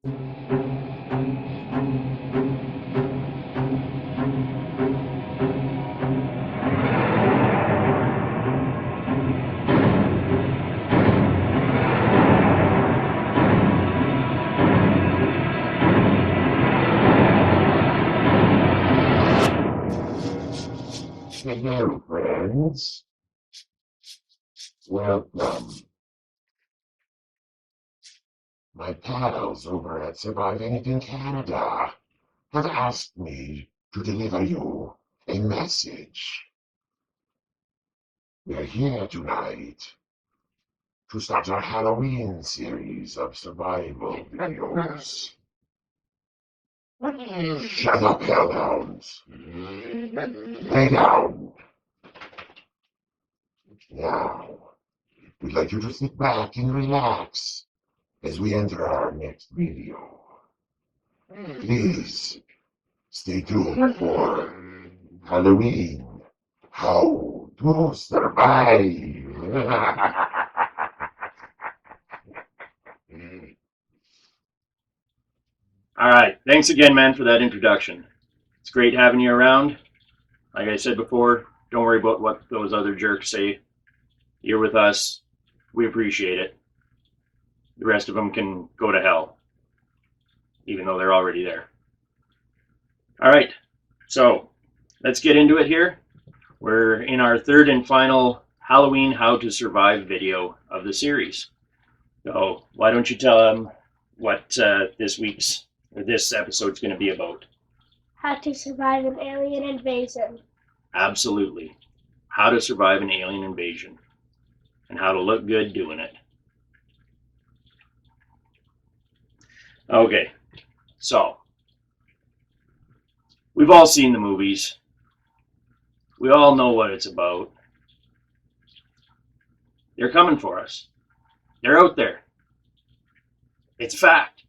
Hello, friends. Welcome. My pals over at Survive Anything Canada have asked me to deliver you a message. We're here tonight to start our Halloween series of survival videos. Shut up, hellhounds. Lay down. Now, we'd like you to sit back and relax as we enter our next video. Please stay tuned for Halloween. How to survive. All right. Thanks again, man, for that introduction. It's great having you around. Like I said before, don't worry about what those other jerks say. You're with us. We appreciate it. The rest of them can go to hell, even though they're already there. All right. So let's get into it here. We're in our third and final Halloween How to Survive video of the series. So why don't you tell them what this episode's going to be about? How to survive an alien invasion. Absolutely. How to survive an alien invasion. And how to look good doing it. Okay, so we've all seen the movies. We all know what it's about. They're coming for us. They're out there. It's fact.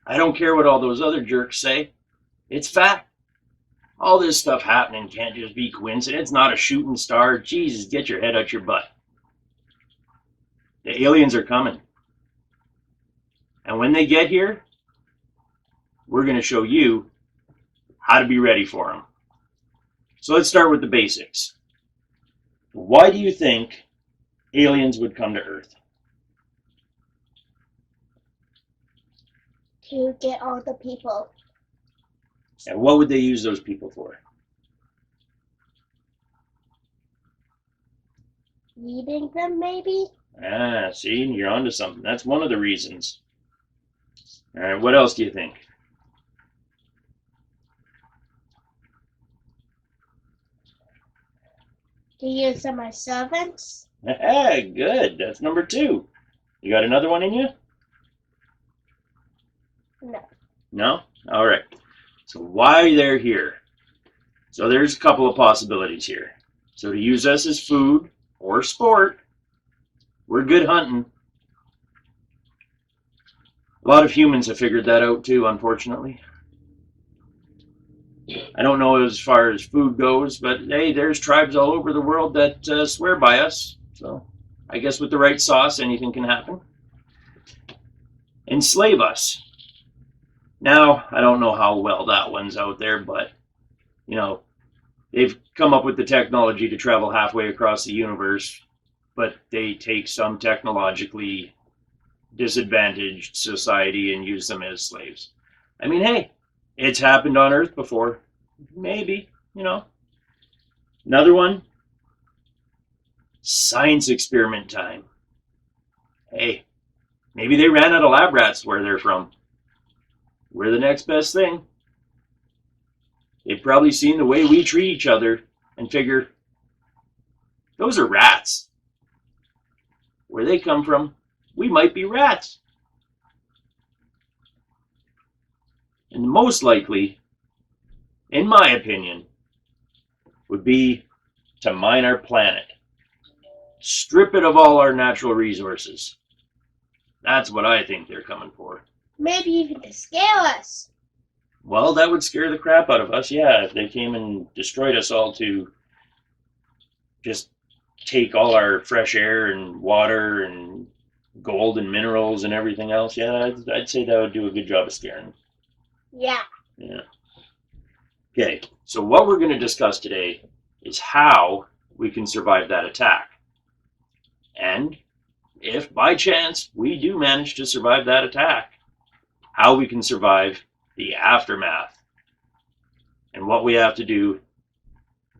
I don't care what all those other jerks say. It's fact. All this stuff happening can't just be coincidence. It's not a shooting star. Jesus, get your head out your butt. The aliens are coming. And when they get here, we're going to show you how to be ready for them. So let's start with the basics. Why do you think aliens would come to Earth? To get all the people. And what would they use those people for? Eating them, maybe? See, you're onto something. That's one of the reasons. All right, what else do you think? To use them as servants? Good. That's number 2. You got another one in you? No. No? All right. So why they're here? So there's a couple of possibilities here. So to use us as food or sport, we're good hunting. A lot of humans have figured that out too, unfortunately. I don't know as far as food goes, but hey, there's tribes all over the world that swear by us. So I guess with the right sauce, anything can happen. Enslave us. Now, I don't know how well that one's out there, but, you know, they've come up with the technology to travel halfway across the universe, but they take some technologically disadvantaged society and use them as slaves. I mean, hey, it's happened on Earth before. Maybe, you know. Another one, science experiment time. Hey, maybe they ran out of lab rats where they're from. We're the next best thing. They've probably seen the way we treat each other and figure, those are rats. Where they come from, we might be rats. And most likely, in my opinion, would be to mine our planet. Strip it of all our natural resources. That's what I think they're coming for. Maybe even to scare us. Well, that would scare the crap out of us, yeah, if they came and destroyed us all to just take all our fresh air and water and gold and minerals and everything else, yeah, I'd say that would do a good job of scaring. Yeah. Yeah. Okay, so what we're going to discuss today is how we can survive that attack. And if by chance we do manage to survive that attack, how we can survive the aftermath and what we have to do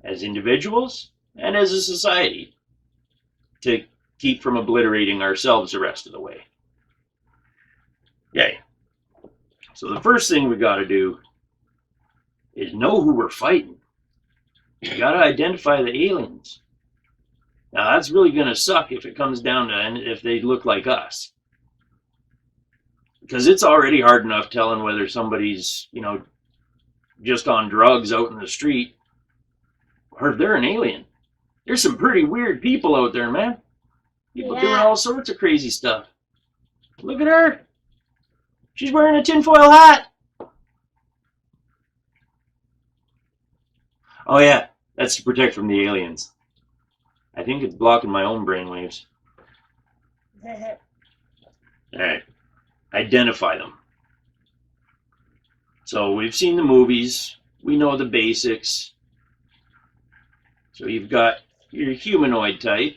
as individuals and as a society to keep from obliterating ourselves the rest of the way. Okay, so the first thing we got to do is know who we're fighting. You got to identify the aliens. Now that's really going to suck if it comes down to if they look like us. Because it's already hard enough telling whether somebody's, just on drugs out in the street or if they're an alien. There's some pretty weird people out there, man. People doing all sorts of crazy stuff. Look at her. She's wearing a tinfoil hat. Oh yeah, that's to protect from the aliens. I think it's blocking my own brainwaves. Alright. Identify them. So we've seen the movies. We know the basics. So you've got your humanoid type.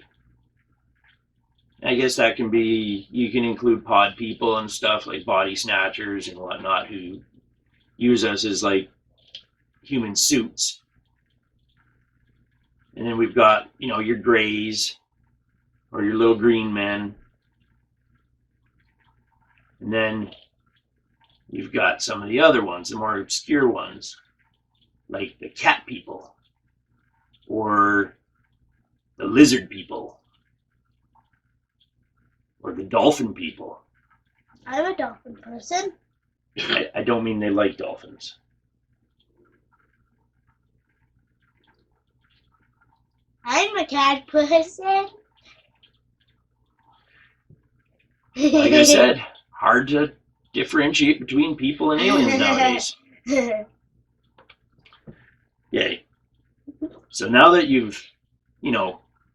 I guess that can be, you can include pod people and stuff like body snatchers and whatnot who use us as like human suits. And then we've got, your grays or your little green men. And then you've got some of the other ones, the more obscure ones, like the cat people or the lizard people or the dolphin people. I'm a dolphin person. I don't mean they like dolphins. I'm a cat person. Like I said, hard to differentiate between people and aliens nowadays. Yay. So now that you've,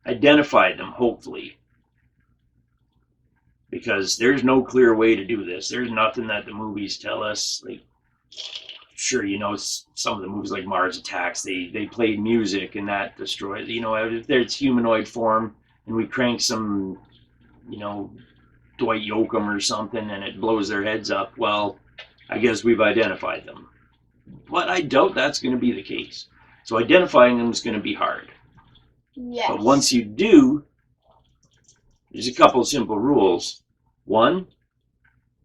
identified them, hopefully, because there's no clear way to do this. There's nothing that the movies tell us. Like, sure, some of the movies like Mars Attacks, they played music and that destroyed, if there's humanoid form and we crank some, Dwight Yoakam or something and it blows their heads up, well, I guess we've identified them. But I doubt that's going to be the case. So identifying them is going to be hard. Yes. But once you do, there's a couple of simple rules. One,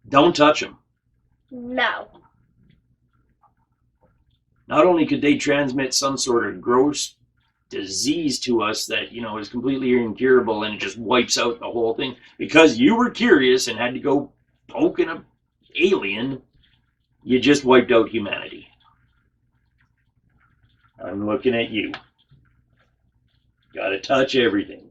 don't touch them. No. Not only could they transmit some sort of gross disease to us that, is completely incurable and it just wipes out the whole thing, because you were curious and had to go poking an alien, you just wiped out humanity. I'm looking at you. Gotta touch everything.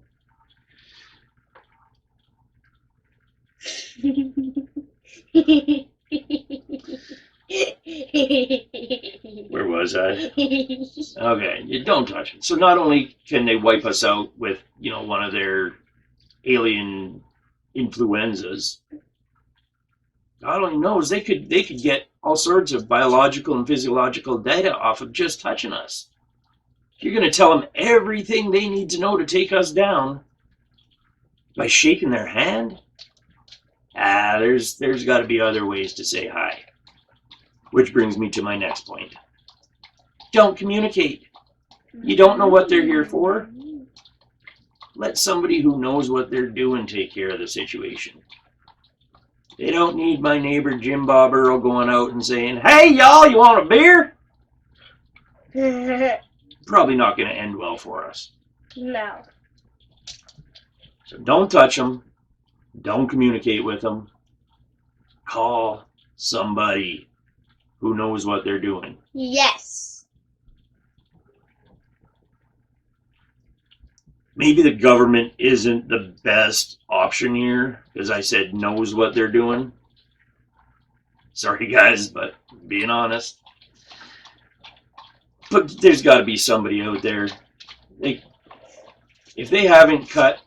Where was I? Okay, you don't touch it. So not only can they wipe us out with, one of their alien influenzas, God only knows they could get all sorts of biological and physiological data off of just touching us. If you're going to tell them everything they need to know to take us down by shaking their hand, there's got to be other ways to say hi. Which brings me to my next point. Don't communicate. You don't know what they're here for. Let somebody who knows what they're doing take care of the situation. They don't need my neighbor Jim Bob Earl going out and saying, "Hey y'all, you want a beer?" Probably not going to end well for us. No. So don't touch them. Don't communicate with them. Call somebody who knows what they're doing. Yes. Maybe the government isn't the best option here, because I said knows what they're doing. Sorry guys, but being honest. But there's got to be somebody out there. If they haven't cut,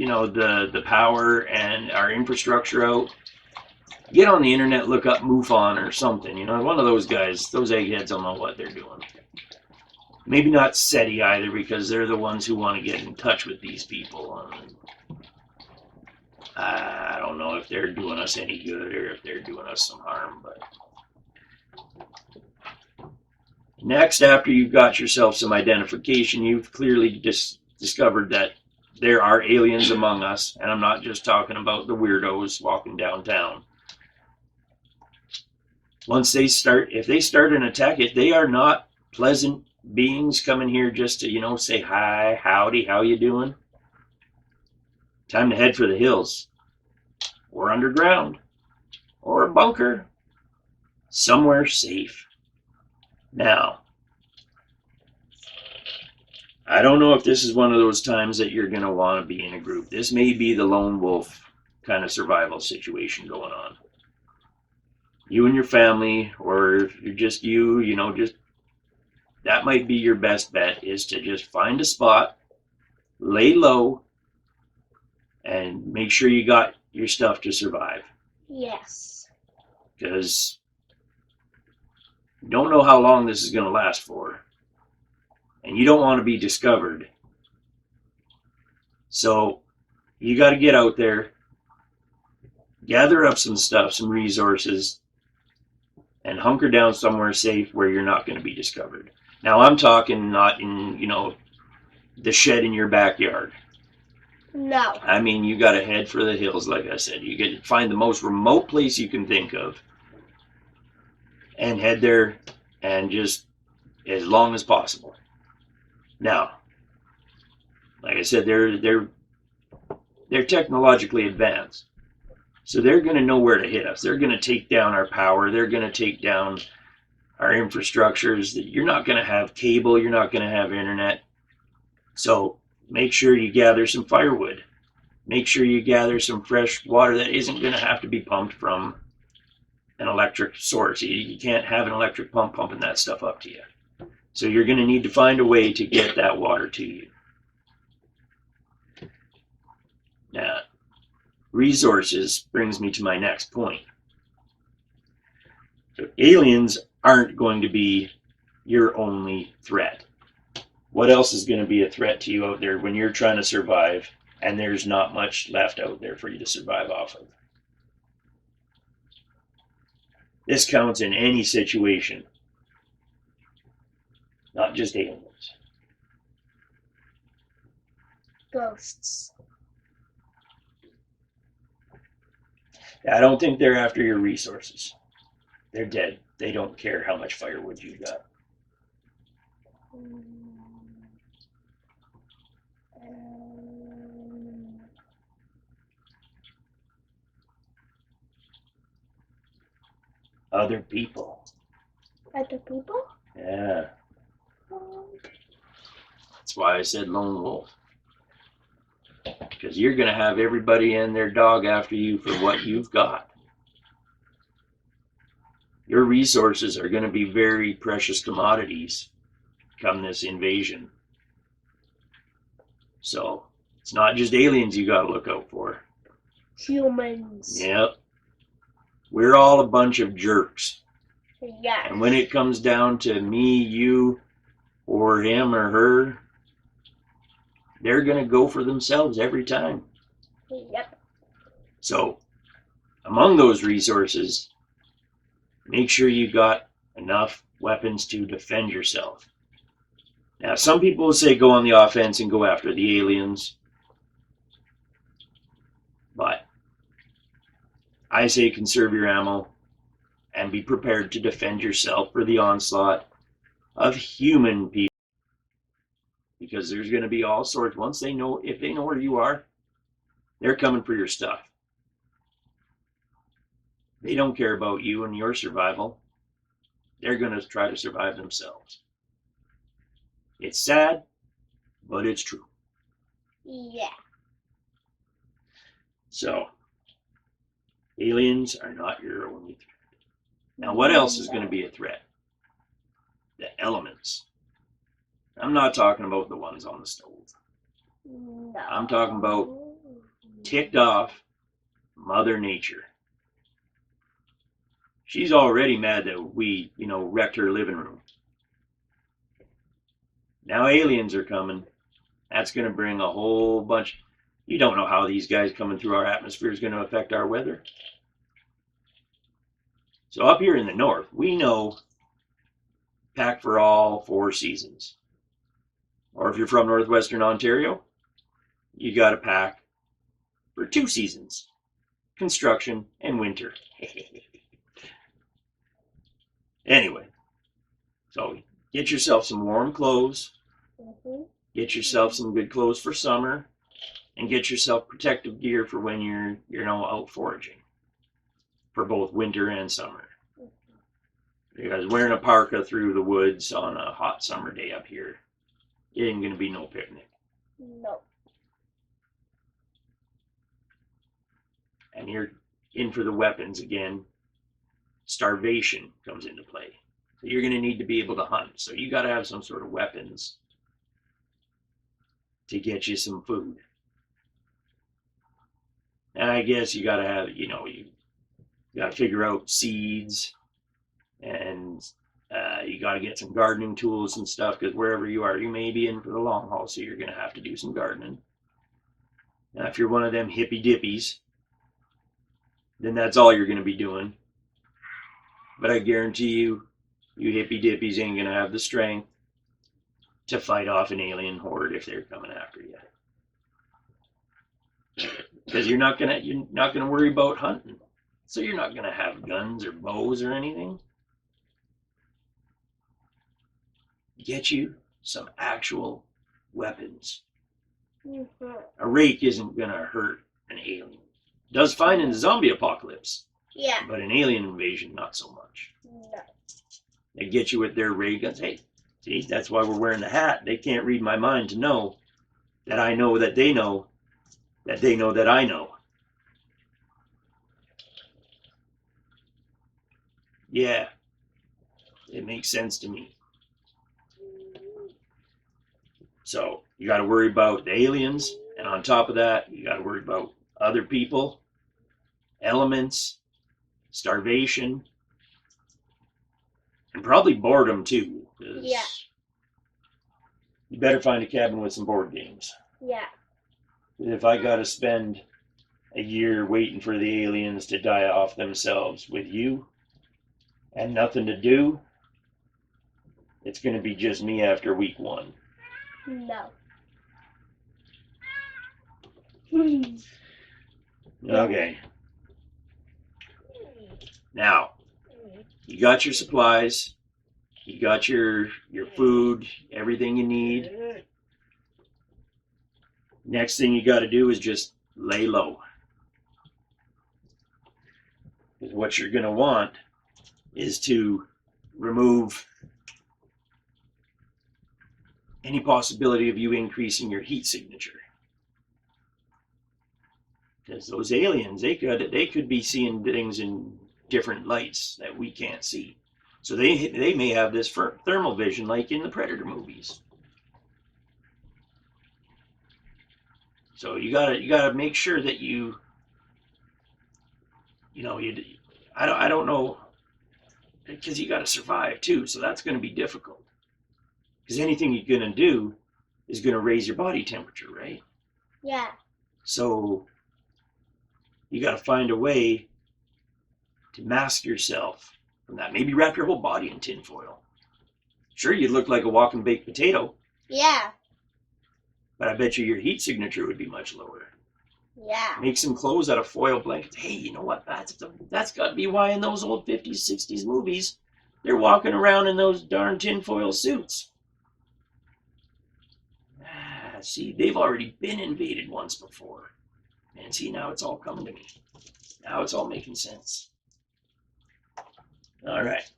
the power and our infrastructure out, get on the internet, look up MUFON or something. One of those guys, those eggheads don't know what they're doing. Maybe not SETI either, because they're the ones who want to get in touch with these people. I don't know if they're doing us any good or if they're doing us some harm. But next, after you've got yourself some identification, you've clearly discovered that there are aliens among us, and I'm not just talking about the weirdos walking downtown. If they start an attack, if they are not pleasant beings coming here just to, say hi, howdy, how you doing? Time to head for the hills, or underground, or a bunker, somewhere safe. Now, I don't know if this is one of those times that you're going to want to be in a group. This may be the lone wolf kind of survival situation going on. You and your family, or if you're just just that might be your best bet, is to just find a spot, lay low, and make sure you got your stuff to survive. Yes. Because you don't know how long this is going to last for. And you don't want to be discovered. So you got to get out there, gather up some stuff, some resources, and hunker down somewhere safe where you're not going to be discovered. Now, I'm talking not in, the shed in your backyard. No. I mean, you got to head for the hills, like I said. You get to find the most remote place you can think of and head there, and just as long as possible. Now, like I said, they're technologically advanced. So they're going to know where to hit us. They're going to take down our power. They're going to take down our infrastructures. You're not going to have cable. You're not going to have internet. So make sure you gather some firewood. Make sure you gather some fresh water that isn't going to have to be pumped from an electric source. You can't have an electric pump pumping that stuff up to you. So you're going to need to find a way to get that water to you. Now, resources brings me to my next point. So aliens aren't going to be your only threat. What else is going to be a threat to you out there when you're trying to survive and there's not much left out there for you to survive off of? This counts in any situation, not just aliens. Ghosts. I don't think they're after your resources. They're dead. They don't care how much firewood you got. Other people. Other people? Yeah. That's why I said lone wolf. Because you're going to have everybody and their dog after you for what you've got. Your resources are going to be very precious commodities come this invasion. So it's not just aliens you got to look out for. Humans. Yep. We're all a bunch of jerks. Yes. And when it comes down to me, you, or him or her, they're going to go for themselves every time. Yep. So, among those resources, make sure you got enough weapons to defend yourself. Now, some people will say go on the offense and go after the aliens. But I say conserve your ammo and be prepared to defend yourself for the onslaught of human people. Because there's going to be all sorts. If they know where you are, they're coming for your stuff. They don't care about you and your survival. They're going to try to survive themselves. It's sad, but it's true. Yeah. So, aliens are not your only threat. Now, what else is going to be a threat? The elements. I'm not talking about the ones on the stove. No. I'm talking about ticked off Mother Nature. She's already mad that we, wrecked her living room. Now aliens are coming. That's going to bring a whole bunch. You don't know how these guys coming through our atmosphere is going to affect our weather. So up here in the north, we know pack for all 4 seasons. Or if you're from northwestern Ontario, you got to pack for 2 seasons, construction and winter. Anyway, so get yourself some warm clothes, get yourself some good clothes for summer, and get yourself protective gear for when you're out foraging for both winter and summer. Because wearing a parka through the woods on a hot summer day up here, it ain't gonna be no picnic. No. And you're in for the weapons again. Starvation comes into play. So you're gonna need to be able to hunt. So you gotta have some sort of weapons to get you some food. And I guess you gotta have, you gotta figure out seeds, and you gotta get some gardening tools and stuff, because wherever you are, you may be in for the long haul, so you're gonna have to do some gardening. Now, if you're one of them hippy dippies, then that's all you're gonna be doing. But I guarantee you hippy dippies ain't gonna have the strength to fight off an alien horde if they're coming after you. Because you're not gonna worry about hunting. So you're not gonna have guns or bows or anything. Get you some actual weapons. A rake isn't gonna hurt an alien. Does fine in the zombie apocalypse. Yeah. But an alien invasion, not so much. No. They get you with their ray guns. Hey, see, that's why we're wearing the hat. They can't read my mind to know that I know that they know that they know that I know. Yeah, it makes sense to me. So you got to worry about the aliens, and on top of that, you got to worry about other people, elements, starvation, and probably boredom too. Yeah. You better find a cabin with some board games. Yeah. If I got to spend a year waiting for the aliens to die off themselves with you and nothing to do, it's going to be just me after week 1. No. Okay. Now, you got your supplies, you got your food, everything you need. Next thing you got to do is just lay low. Because what you're going to want is to remove any possibility of you increasing your heat signature. Because those aliens, they could be seeing things in different lights that we can't see. So they may have this thermal vision like in the Predator movies. So you gotta make sure that I don't know, because you gotta survive too. So that's going to be difficult. Because anything you're gonna do is gonna raise your body temperature, right? Yeah. So you gotta find a way to mask yourself from that. Maybe wrap your whole body in tinfoil. Sure, you'd look like a walking baked potato. Yeah. But I bet you your heat signature would be much lower. Yeah. Make some clothes out of foil blankets. Hey, you know what? That's got to be why in those old 50s, 60s movies, they're walking around in those darn tinfoil suits. See, they've already been invaded once before. And see, now it's all coming to me. Now it's all making sense. All right.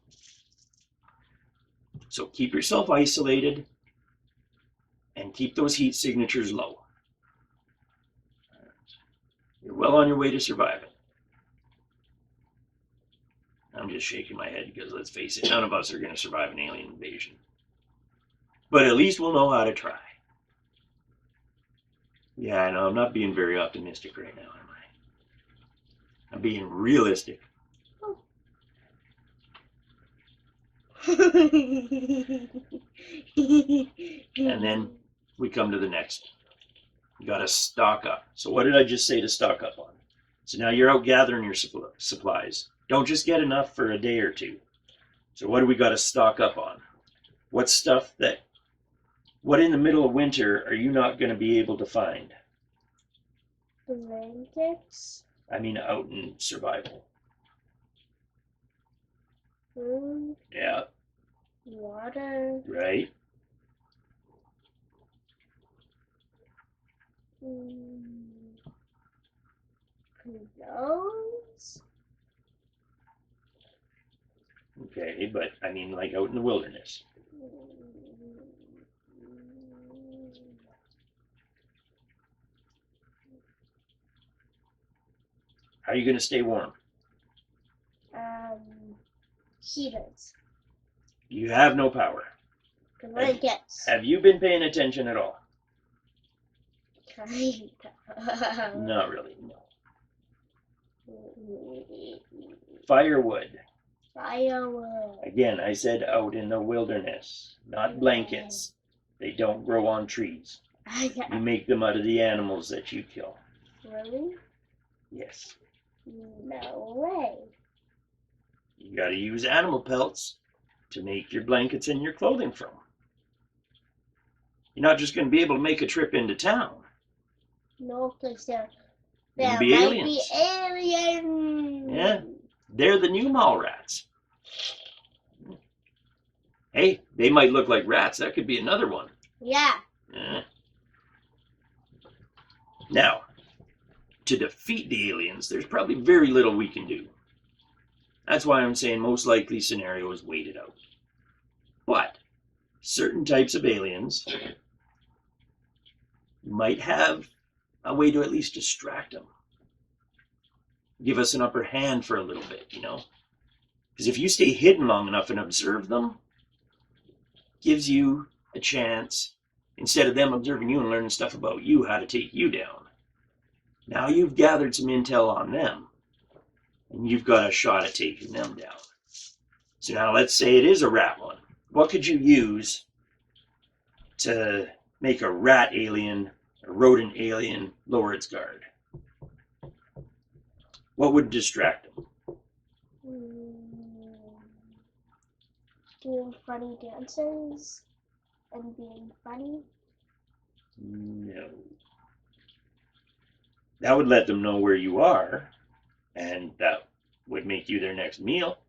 So keep yourself isolated and keep those heat signatures low. You're well on your way to surviving. I'm just shaking my head because, let's face it, none of us are going to survive an alien invasion. But at least we'll know how to try. Yeah, I know. I'm not being very optimistic right now, am I? I'm being realistic. And then we come to the next. You got to stock up. So what did I just say to stock up on? So now you're out gathering your supplies. Don't just get enough for a day or two. So what do we got to stock up on? What stuff that, what in the middle of winter are you not going to be able to find? Blankets. I mean out in survival. Food. Yeah. Water. Right. Clothes. Okay, but I mean like out in the wilderness. How are you going to stay warm? Heaters. You have no power. Blankets. Have you been paying attention at all? Kinda. Not really, no. Firewood. Firewood. Again, I said out in the wilderness, not blankets. They don't grow on trees. You make them out of the animals that you kill. Really? Yes. No way. You got to use animal pelts to make your blankets and your clothing from. You're not just going to be able to make a trip into town. No, because there There'll might be aliens. be aliens. Yeah, they're the new mall rats. Hey, they might look like rats. That could be another one. Yeah. Now, to defeat the aliens, there's probably very little we can do. That's why I'm saying most likely scenario is wait it out. But certain types of aliens might have a way to at least distract them. Give us an upper hand for a little bit, you know? Because if you stay hidden long enough and observe them, gives you a chance, instead of them observing you and learning stuff about you, how to take you down. Now you've gathered some intel on them, and you've got a shot at taking them down. So now let's say it is a rat one. What could you use to make a rat alien, a rodent alien, lower its guard? What would distract them? Doing funny dances and being funny. No. That would let them know where you are, and that would make you their next meal.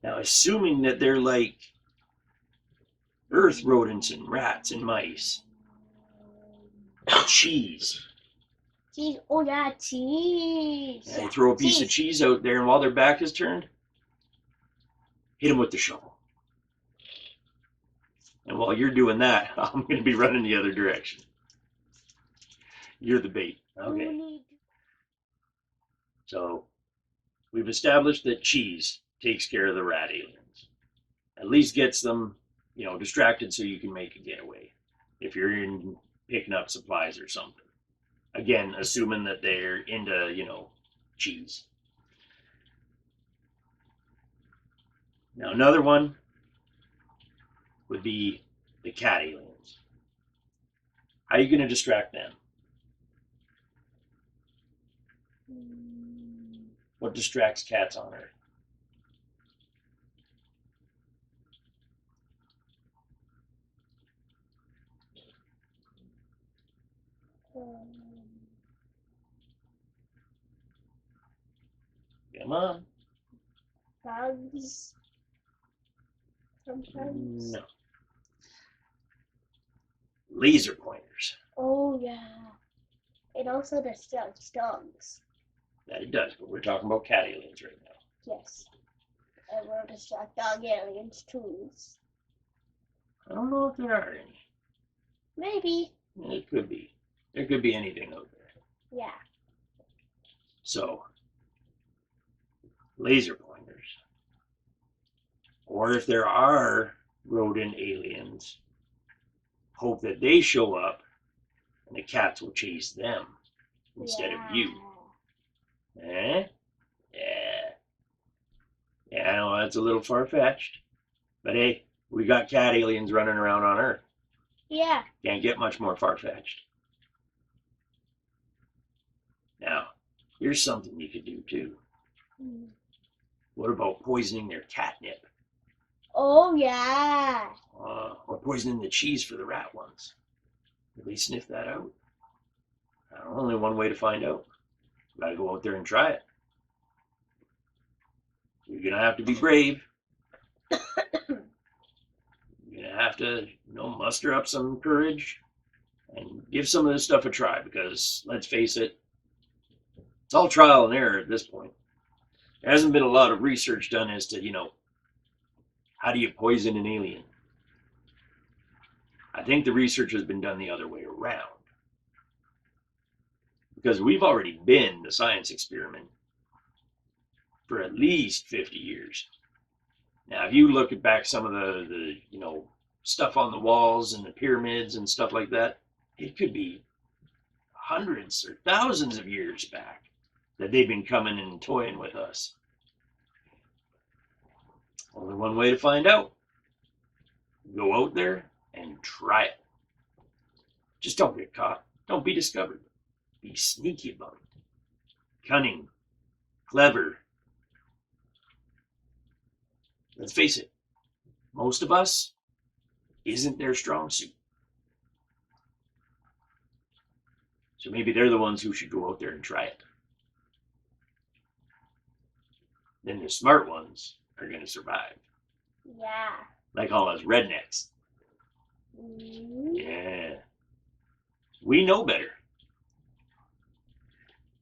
Now, assuming that they're like earth rodents and rats and mice. Cheese. Cheese. Oh yeah, cheese. Yeah, you throw a piece of cheese out there, and while their back is turned, hit them with the shovel. And while you're doing that, I'm going to be running the other direction. You're the bait. Okay. So we've established that cheese takes care of the rat aliens. At least gets them, you know, distracted so you can make a getaway. If you're in picking up supplies or something. Again, assuming that they're into, you know, cheese. Now another one would be the cat aliens. How are you going to distract them? What distracts cats on Earth? Come on. Bugs. Sometimes. No. Laser pointers. Oh yeah. It also distracts dogs. That it does, but we're talking about cat aliens right now. Yes. It will distract dog aliens too. I don't know if there are any. Maybe. It could be. There could be anything out there. Yeah. So, laser pointers. Or if there are rodent aliens, hope that they show up and the cats will chase them instead of you. Eh? Yeah. Yeah, I know that's a little far-fetched. But hey, we got cat aliens running around on Earth. Yeah. Can't get much more far-fetched. Now, here's something you could do too. What about poisoning their catnip? Oh, yeah. Or poisoning the cheese for the rat ones? Did they sniff that out? Only one way to find out. Gotta go out there and try it. You're gonna have to be brave. You're gonna have to, muster up some courage and give some of this stuff a try, because let's face it, it's all trial and error at this point. There hasn't been a lot of research done as to, how do you poison an alien? I think the research has been done the other way around. Because we've already been the science experiment for at least 50 years. Now, if you look at back some of the stuff on the walls and the pyramids and stuff like that, it could be hundreds or thousands of years back that they've been coming and toying with us. Only one way to find out. Go out there and try it. Just don't get caught. Don't be discovered. Be sneaky about it. Cunning. Clever. Let's face it, most of us isn't their strong suit. So maybe they're the ones who should go out there and try it. Then the smart ones are going to survive. Yeah. Like all us rednecks. Yeah. We know better.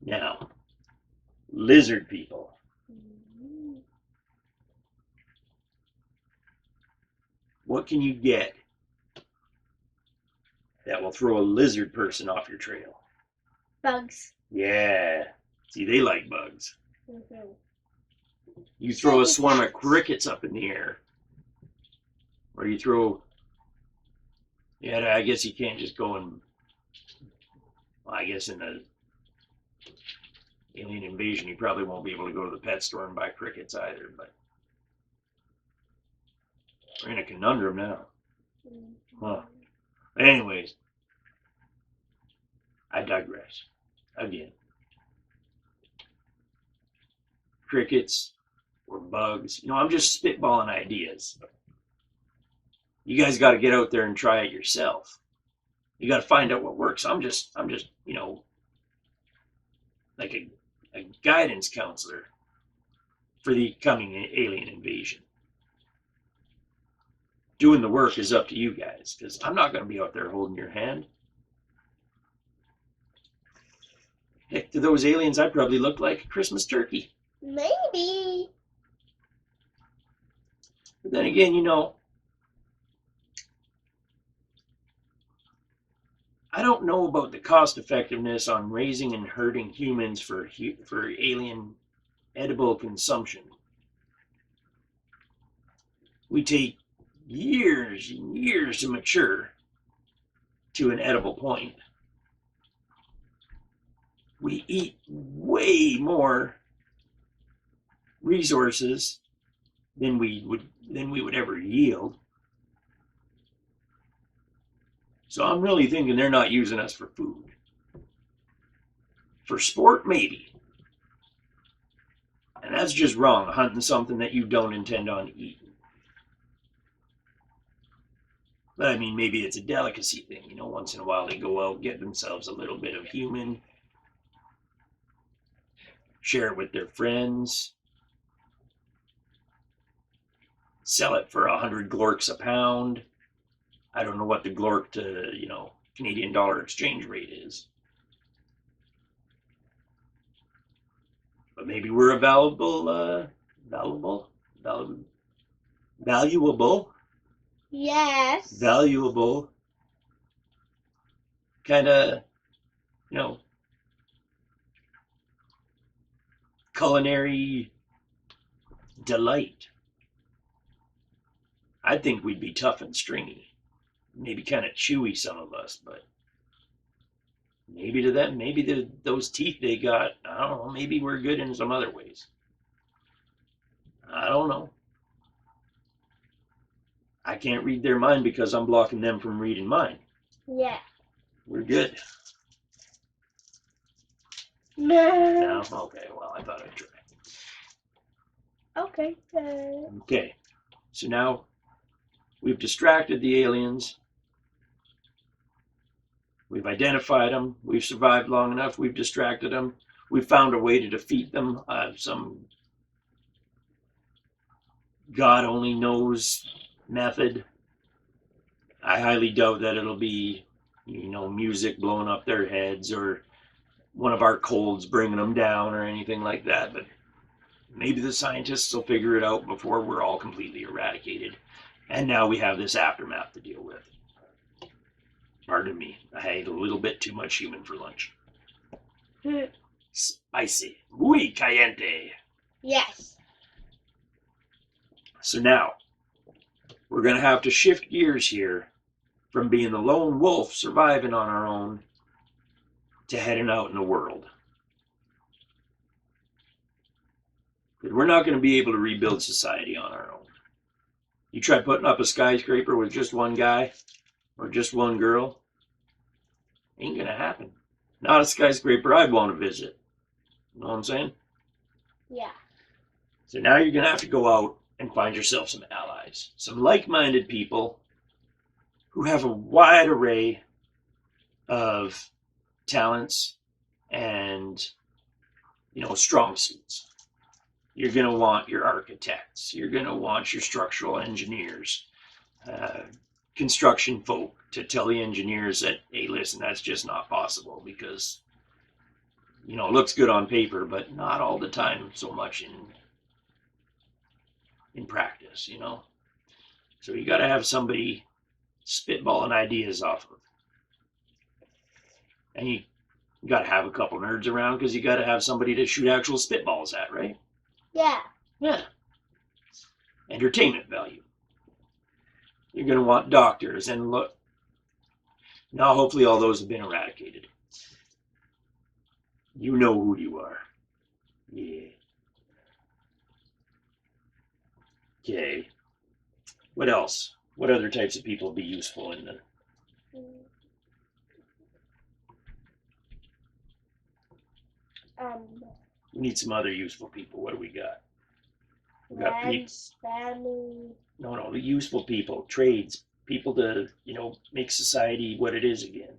Now, lizard people. What can you get that will throw a lizard person off your trail? Bugs. Yeah. See, they like bugs. You throw a swarm of crickets up in the air. Or you throw... Yeah, I guess you can't just go and... Well, I guess in the alien invasion, you probably won't be able to go to the pet store and buy crickets either, but... We're in a conundrum now. Huh. Anyways, I digress. Again. Crickets or bugs. I'm just spitballing ideas. You guys got to get out there and try it yourself. You got to find out what works. I'm just, like a guidance counselor for the coming alien invasion. Doing the work is up to you guys, because I'm not going to be out there holding your hand. Heck, to those aliens, I probably look like a Christmas turkey. Maybe. But then again, I don't know about the cost effectiveness on raising and herding humans for alien edible consumption. We take years and years to mature to an edible point. We eat way more resources than we would ever yield. So I'm really thinking they're not using us for food. For sport, maybe. And that's just wrong, hunting something that you don't intend on eating. But I mean, maybe it's a delicacy thing. Once in a while they go out, get themselves a little bit of human, share it with their friends, sell it for 100 glorks a pound. I don't know what the glork to, Canadian dollar exchange rate is. But maybe we're a valuable Yes. valuable kind of, culinary delight. I think we'd be tough and stringy. maybe kind of chewy, some of us, but maybe to them, maybe those teeth they got, I don't know, maybe we're good in some other ways. I don't know. I can't read their mind because I'm blocking them from reading mine. Yeah. We're good. No. No? Okay, well, I thought I'd try. Okay. Okay, so now we've distracted the aliens. We've identified them. We've survived long enough. We've distracted them. We've found a way to defeat them. Some God only knows method. I highly doubt that it'll be, music blowing up their heads or one of our colds bringing them down or anything like that. But maybe the scientists will figure it out before we're all completely eradicated. And now we have this aftermath to deal with. Pardon me, I ate a little bit too much human for lunch. Spicy. Muy caliente. Yes. So now, we're going to have to shift gears here from being the lone wolf surviving on our own to heading out in the world. Because we're not going to be able to rebuild society on our own. You try putting up a skyscraper with just one guy or just one girl, ain't going to happen. Not a skyscraper I'd want to visit. You know what I'm saying? Yeah. So now you're going to have to go out and find yourself some allies, some like-minded people who have a wide array of talents and, strong suits. You're going to want your architects. You're going to want your structural engineers, construction folk to tell the engineers that, hey, listen, that's just not possible because, it looks good on paper, but not all the time so much in practice, So you got to have somebody spitballing ideas off of. And you got to have a couple nerds around because you got to have somebody to shoot actual spitballs at, right? Yeah. Yeah. Entertainment value. You're going to want doctors and look. Now, hopefully all those have been eradicated. You know who you are. Yeah. Okay. What else? What other types of people would be useful in the... We need some other useful people. What do we got? We got family. No, the useful people, trades, people to, make society what it is again.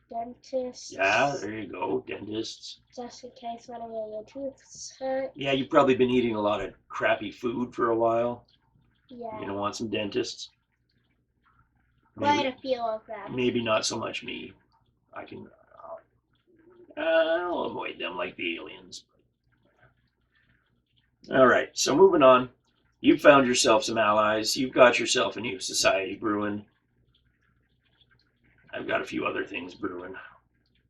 Dentists. Yeah, there you go, dentists. Just in case one of your tooths hurt. Yeah, you've probably been eating a lot of crappy food for a while. Yeah. You're gonna want some dentists. Quite a few of them. Maybe not so much me. I'll avoid them like the aliens. All right, so moving on. You've found yourself some allies. You've got yourself a new society brewing. I've got a few other things brewing.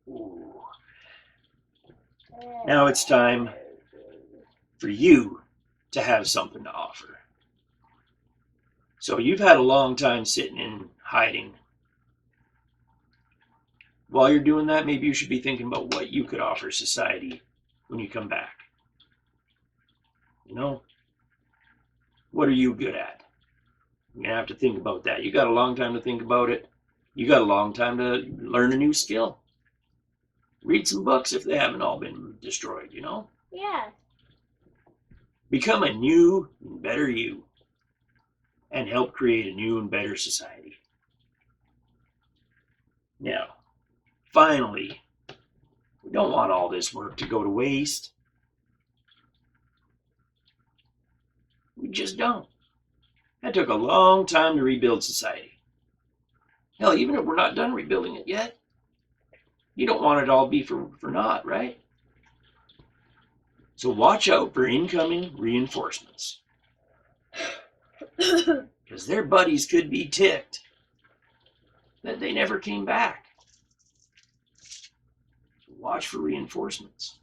Ooh. Now it's time for you to have something to offer. So you've had a long time sitting in hiding. While you're doing that, maybe you should be thinking about what you could offer society when you come back. What are you good at? You're going to have to think about that. You got a long time to think about it. You got a long time to learn a new skill. Read some books if they haven't all been destroyed, Yeah. Become a new and better you and help create a new and better society. Now, finally, we don't want all this work to go to waste. We just don't. That took a long time to rebuild society. Hell, even if we're not done rebuilding it yet, you don't want it all be for naught, right? So watch out for incoming reinforcements. Because their buddies could be ticked that they never came back. So watch for reinforcements.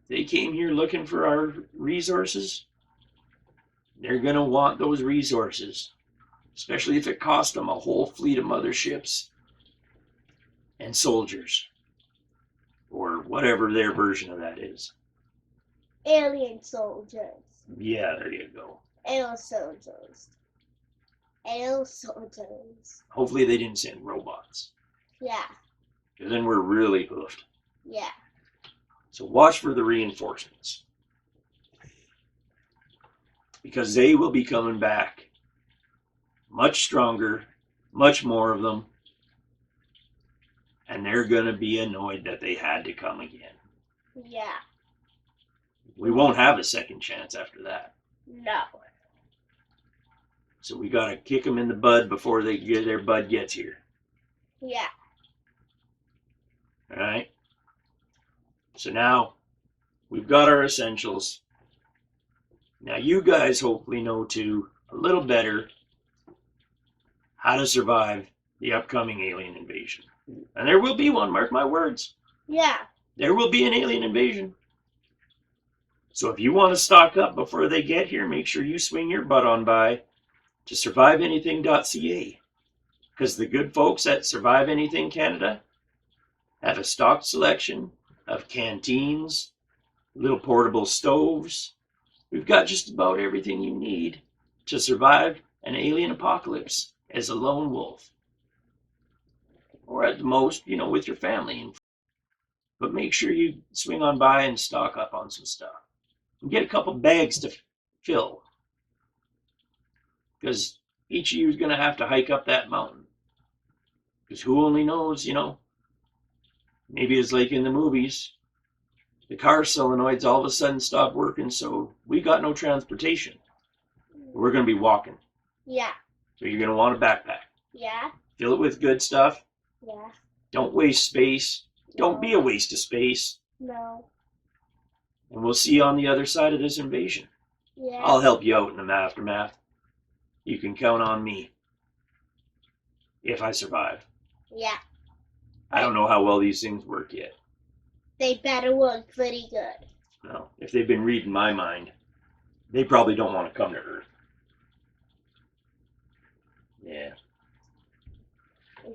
they came here looking for our resources, they're going to want those resources, especially if it cost them a whole fleet of motherships and soldiers, or whatever their version of that is. Alien soldiers. Yeah, there you go. Ale soldiers. Ale soldiers. Hopefully they didn't send robots, Yeah. because then we're really hoofed. Yeah. So watch for the reinforcements, because they will be coming back much stronger, much more of them, and they're going to be annoyed that they had to come again. Yeah. We won't have a second chance after that. No. So we got to kick them in the bud before their bud gets here. Yeah. All right? So now we've got our essentials. Now you guys hopefully know too a little better how to survive the upcoming alien invasion. And there will be one, mark my words. Yeah. There will be an alien invasion. So if you want to stock up before they get here, make sure you swing your butt on by to surviveanything.ca, because the good folks at Survive Anything Canada have a stocked selection of canteens, little portable stoves. We've got just about everything you need to survive an alien apocalypse as a lone wolf, or at the most, with your family. But make sure you swing on by and stock up on some stuff. And get a couple bags to fill, because each of you is going to have to hike up that mountain. Because who only knows, maybe it's like in the movies, the car solenoids all of a sudden stop working, so we got no transportation. We're going to be walking. Yeah. So you're going to want a backpack. Yeah. Fill it with good stuff. Yeah. Don't waste space. Don't be a waste of space. No. And we'll see you on the other side of this invasion. Yeah. I'll help you out in the aftermath. You can count on me. If I survive. Yeah. I don't know how well these things work yet. They better work pretty good. No, if they've been reading my mind, they probably don't want to come to Earth. Yeah.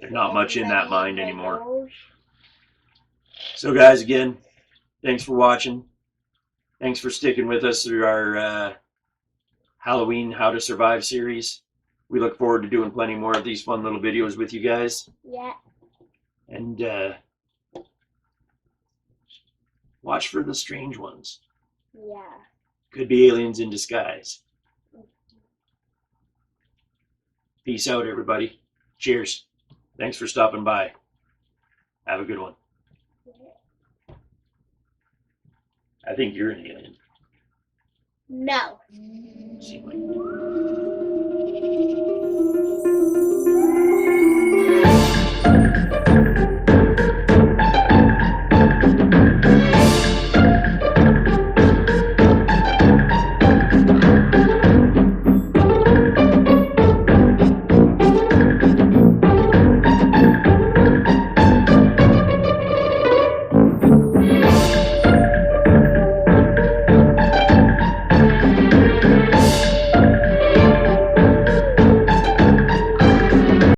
They're not much in that mind anymore. So guys, again, thanks for watching. Thanks for sticking with us through our Halloween How to Survive series. We look forward to doing plenty more of these fun little videos with you guys. Yeah. And watch for the strange ones. Yeah. Could be aliens in disguise. Peace out, everybody. Cheers. Thanks for stopping by. Have a good one. I think you're an alien. No. Seem like